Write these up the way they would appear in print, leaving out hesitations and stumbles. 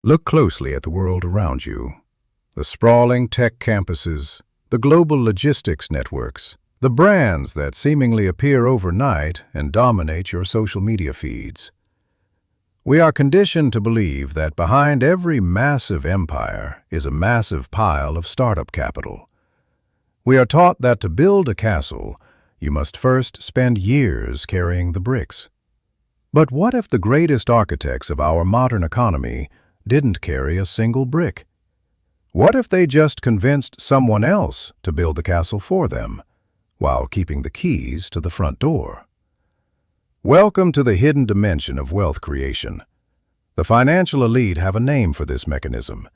Look closely at the world around you. The sprawling tech campuses, the global logistics networks, the brands that seemingly appear overnight and dominate your social media feeds. We are conditioned to believe that behind every massive empire is a massive pile of startup capital. We are taught that to build a castle, you must first spend years carrying the bricks. But what if the greatest architects of our modern economy didn't carry a single brick? What if they just convinced someone else to build the castle for them, while keeping the keys to the front door? Welcome to the hidden dimension of wealth creation. The financial elite have a name for this mechanism.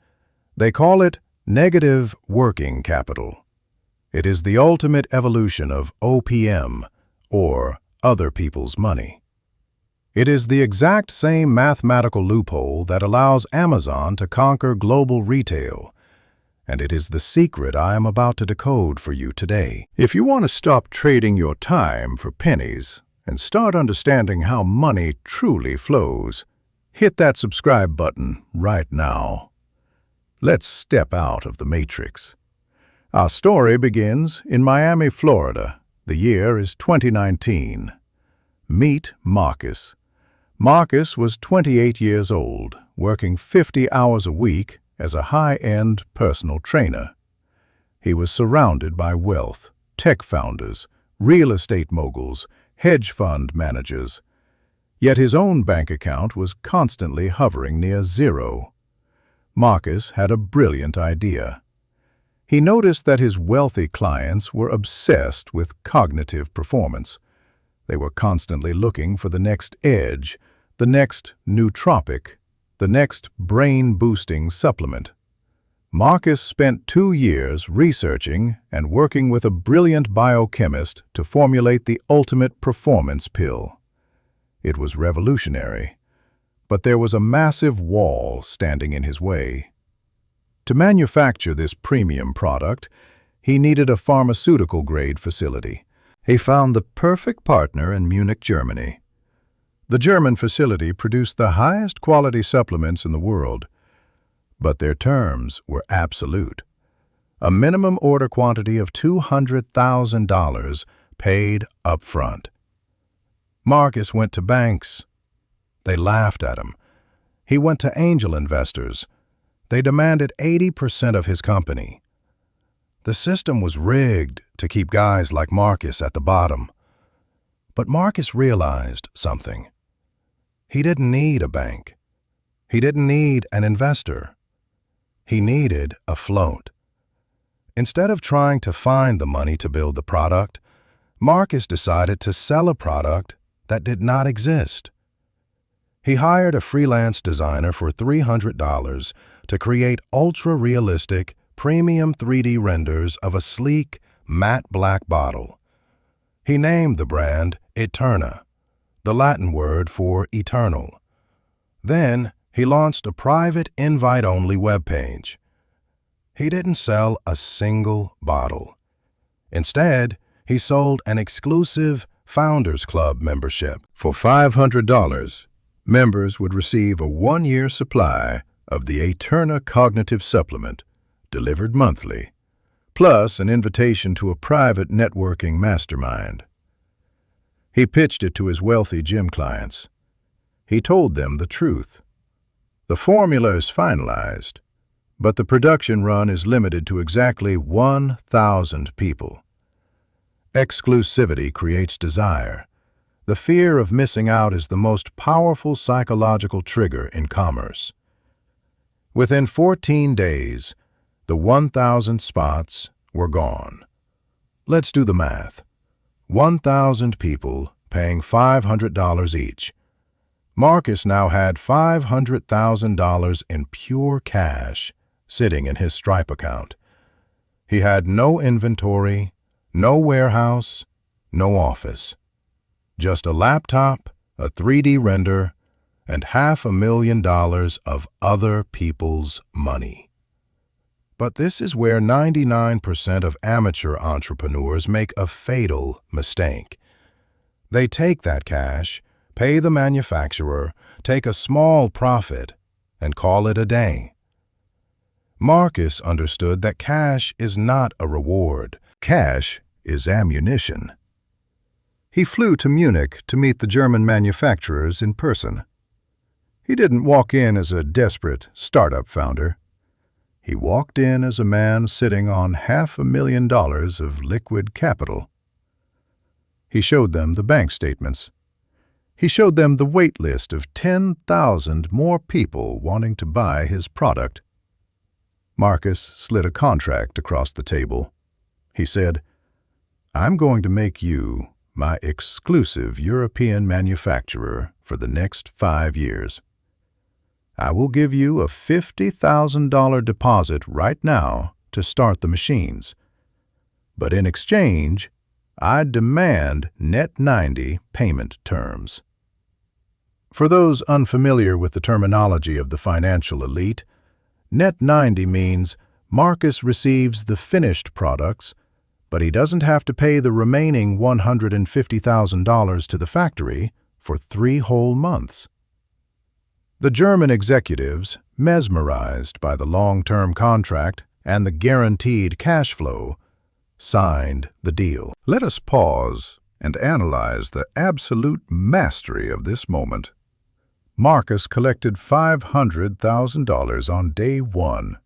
They call it negative working capital. It is the ultimate evolution of OPM, or other people's money. It is the exact same mathematical loophole that allows Amazon to conquer global retail, and it is the secret I am about to decode for you today. If you want to stop trading your time for pennies and start understanding how money truly flows, hit that subscribe button right now. Let's step out of the matrix. Our story begins in Miami, Florida. The year is 2019. Meet Marcus. Marcus was 28 years old, working 50 hours a week as a high-end personal trainer. He was surrounded by wealth, tech founders, real estate moguls, hedge fund managers. Yet his own bank account was constantly hovering near zero. Marcus had a brilliant idea. He noticed that his wealthy clients were obsessed with cognitive performance. They were constantly looking for the next edge, the next nootropic, the next brain-boosting supplement. Marcus spent 2 years researching and working with a brilliant biochemist to formulate the ultimate performance pill. It was revolutionary, but there was a massive wall standing in his way. To manufacture this premium product, he needed a pharmaceutical-grade facility. He found the perfect partner in Munich, Germany. The German facility produced the highest quality supplements in the world, but their terms were absolute. A minimum order quantity of $200,000 paid up front. Marcus went to banks. They laughed at him. He went to angel investors. They demanded 80% of his company. The system was rigged to keep guys like Marcus at the bottom. But Marcus realized something. He didn't need a bank. He didn't need an investor. He needed a float. Instead of trying to find the money to build the product, Marcus decided to sell a product that did not exist. He hired a freelance designer for $300 to create ultra-realistic, premium 3D renders of a sleek, matte black bottle. He named the brand Eterna, the Latin word for eternal. Then he launched a private invite-only webpage. He didn't sell a single bottle. Instead, he sold an exclusive Founders Club membership. For $500, members would receive a 1-year supply of the Eterna cognitive supplement, delivered monthly, plus an invitation to a private networking mastermind. He pitched it to his wealthy gym clients. He told them the truth. The formula is finalized, but the production run is limited to exactly 1,000 people. Exclusivity creates desire. The fear of missing out is the most powerful psychological trigger in commerce. Within 14 days, the 1,000 spots were gone. Let's do the math. 1,000 people paying $500 each. Marcus now had $500,000 in pure cash sitting in his Stripe account. He had no inventory, no warehouse, no office. Just a laptop, a 3D render, and $500,000 of other people's money. But this is where 99% of amateur entrepreneurs make a fatal mistake. They take that cash, pay the manufacturer, take a small profit, and call it a day. Marcus understood that cash is not a reward. Cash is ammunition. He flew to Munich to meet the German manufacturers in person. He didn't walk in as a desperate startup founder. He walked in as a man sitting on $500,000 of liquid capital. He showed them the bank statements. He showed them the wait list of 10,000 more people wanting to buy his product. Marcus slid a contract across the table. He said, "I'm going to make you my exclusive European manufacturer for the next 5 years. I will give you a $50,000 deposit right now to start the machines. But in exchange, I demand net 90 payment terms." For those unfamiliar with the terminology of the financial elite, net 90 means Marcus receives the finished products, but he doesn't have to pay the remaining $150,000 to the factory for 3 whole months. The German executives, mesmerized by the long-term contract and the guaranteed cash flow, signed the deal. Let us pause and analyze the absolute mastery of this moment. Marcus collected $500,000 on day 1.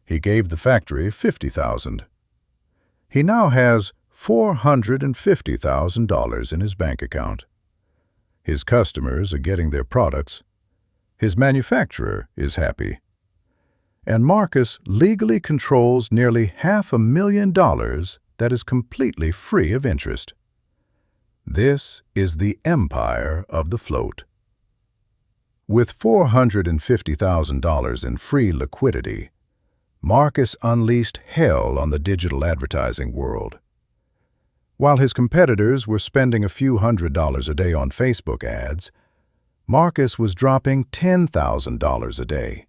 He gave the factory $50,000. He now has $450,000 in his bank account. His customers are getting their products. His manufacturer is happy. And Marcus legally controls nearly $500,000 that is completely free of interest. This is the empire of the float. With $450,000 in free liquidity, Marcus unleashed hell on the digital advertising world. While his competitors were spending a few $100s a day on Facebook ads, Marcus was dropping $10,000 a day.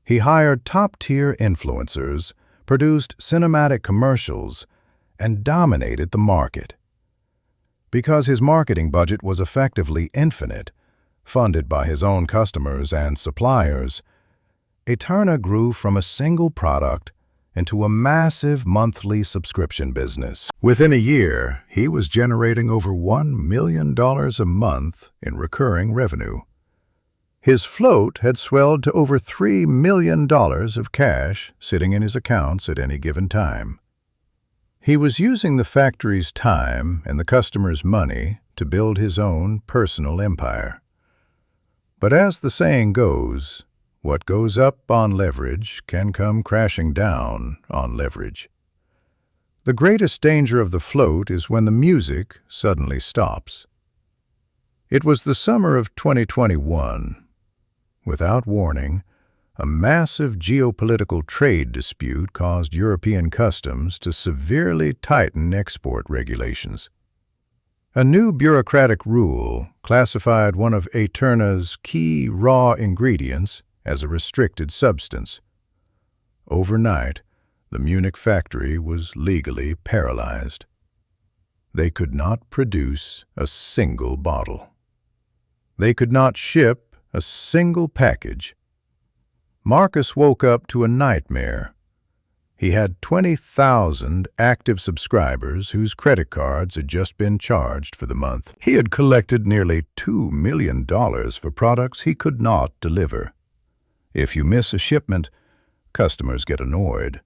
He hired top-tier influencers, produced cinematic commercials, and dominated the market. Because his marketing budget was effectively infinite, funded by his own customers and suppliers, Eterna grew from a single product into a massive monthly subscription business. Within a year, he was generating over $1 million a month in recurring revenue. His float had swelled to over $3 million of cash sitting in his accounts at any given time. He was using the factory's time and the customers' money to build his own personal empire. But as the saying goes, what goes up on leverage can come crashing down on leverage. The greatest danger of the float is when the music suddenly stops. It was the summer of 2021. Without warning, a massive geopolitical trade dispute caused European customs to severely tighten export regulations. A new bureaucratic rule classified one of Eterna's key raw ingredients as a restricted substance. Overnight, the Munich factory was legally paralyzed. They could not produce a single bottle. They could not ship a single package. Marcus woke up to a nightmare. He had 20,000 active subscribers whose credit cards had just been charged for the month. He had collected nearly $2 million for products he could not deliver. If you miss a shipment, customers get annoyed.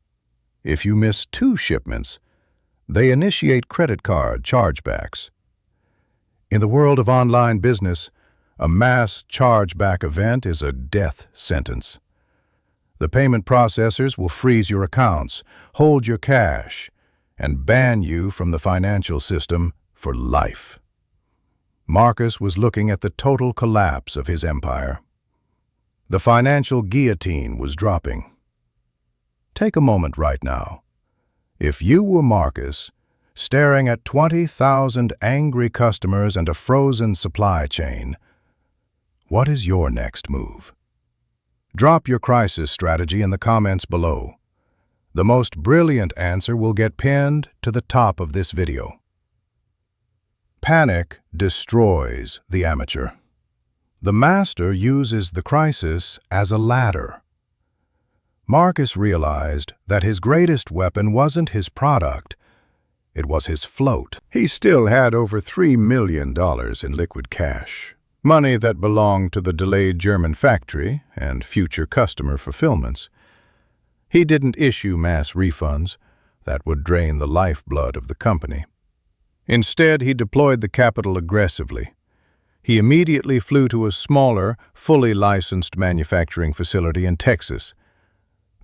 If you miss 2 shipments, they initiate credit card chargebacks. In the world of online business, a mass chargeback event is a death sentence. The payment processors will freeze your accounts, hold your cash, and ban you from the financial system for life. Marcus was looking at the total collapse of his empire. The financial guillotine was dropping. Take a moment right now. If you were Marcus, staring at 20,000 angry customers and a frozen supply chain, what is your next move? Drop your crisis strategy in the comments below. The most brilliant answer will get pinned to the top of this video. Panic destroys the amateur. The master uses the crisis as a ladder. Marcus realized that his greatest weapon wasn't his product, it was his float. He still had over $3 million in liquid cash, money that belonged to the delayed German factory and future customer fulfillments. He didn't issue mass refunds that would drain the lifeblood of the company. Instead, he deployed the capital aggressively. He immediately flew to a smaller, fully licensed manufacturing facility in Texas.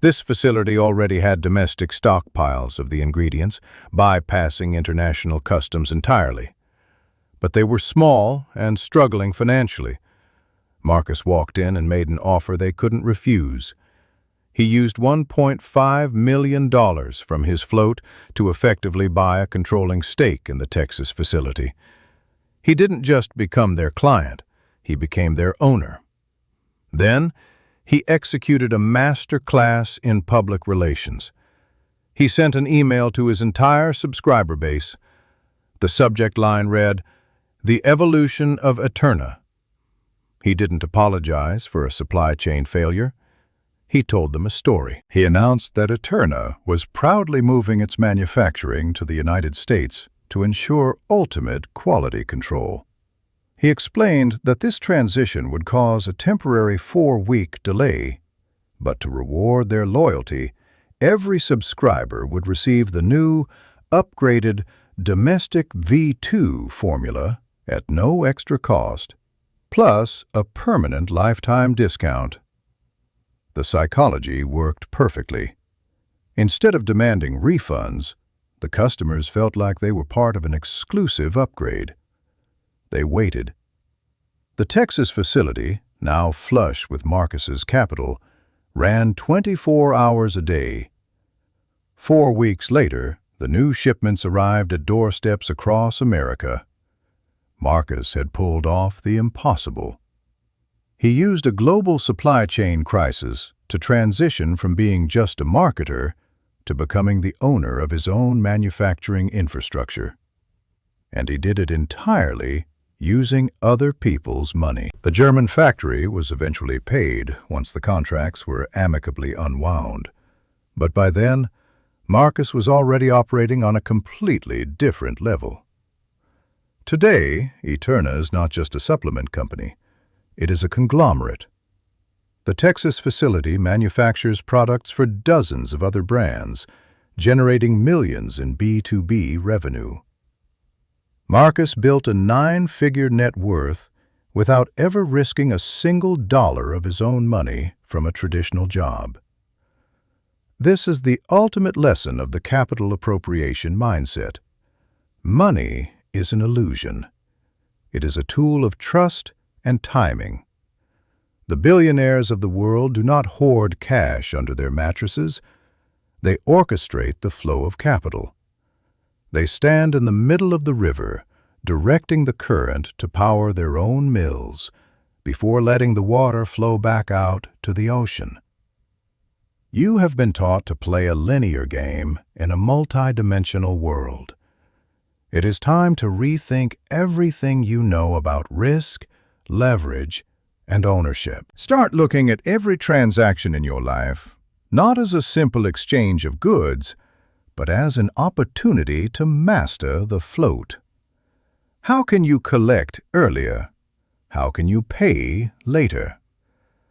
This facility already had domestic stockpiles of the ingredients, bypassing international customs entirely. But they were small and struggling financially. Marcus walked in and made an offer they couldn't refuse. He used $1.5 million from his float to effectively buy a controlling stake in the Texas facility. He didn't just become their client, he became their owner. Then, he executed a master class in public relations. He sent an email to his entire subscriber base. The subject line read, "The Evolution of Eterna." He didn't apologize for a supply chain failure. He told them a story. He announced that Eterna was proudly moving its manufacturing to the United States to ensure ultimate quality control. He explained that this transition would cause a temporary 4-week delay, but to reward their loyalty, every subscriber would receive the new, upgraded domestic V2 formula at no extra cost, plus a permanent lifetime discount. The psychology worked perfectly. Instead of demanding refunds, the customers felt like they were part of an exclusive upgrade. They waited. The Texas facility, now flush with Marcus's capital, ran 24 hours a day. 4 weeks later, the new shipments arrived at doorsteps across America. Marcus had pulled off the impossible. He used a global supply chain crisis to transition from being just a marketer to becoming the owner of his own manufacturing infrastructure. And he did it entirely using other people's money. The German factory was eventually paid once the contracts were amicably unwound. But by then, Marcus was already operating on a completely different level. Today, Eterna is not just a supplement company. It is a conglomerate. The Texas facility manufactures products for dozens of other brands, generating millions in B2B revenue. Marcus built a 9-figure net worth without ever risking a single dollar of his own money from a traditional job. This is the ultimate lesson of the capital appropriation mindset. Money is an illusion. It is a tool of trust and timing. The billionaires of the world do not hoard cash under their mattresses. They orchestrate the flow of capital. They stand in the middle of the river, directing the current to power their own mills before letting the water flow back out to the ocean. You have been taught to play a linear game in a multidimensional world. It is time to rethink everything you know about risk, leverage, and ownership. Start looking at every transaction in your life, not as a simple exchange of goods, but as an opportunity to master the float. How can you collect earlier? How can you pay later?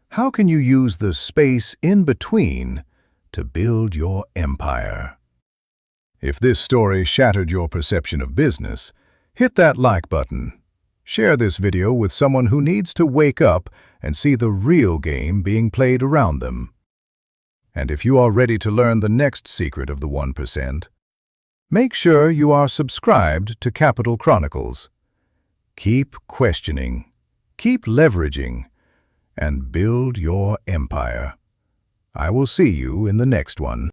How can you use the space in between to build your empire? If this story shattered your perception of business, hit that like button. Share this video with someone who needs to wake up and see the real game being played around them. And if you are ready to learn the next secret of the 1%, make sure you are subscribed to Capital Chronicles. Keep questioning, keep leveraging, and build your empire. I will see you in the next one.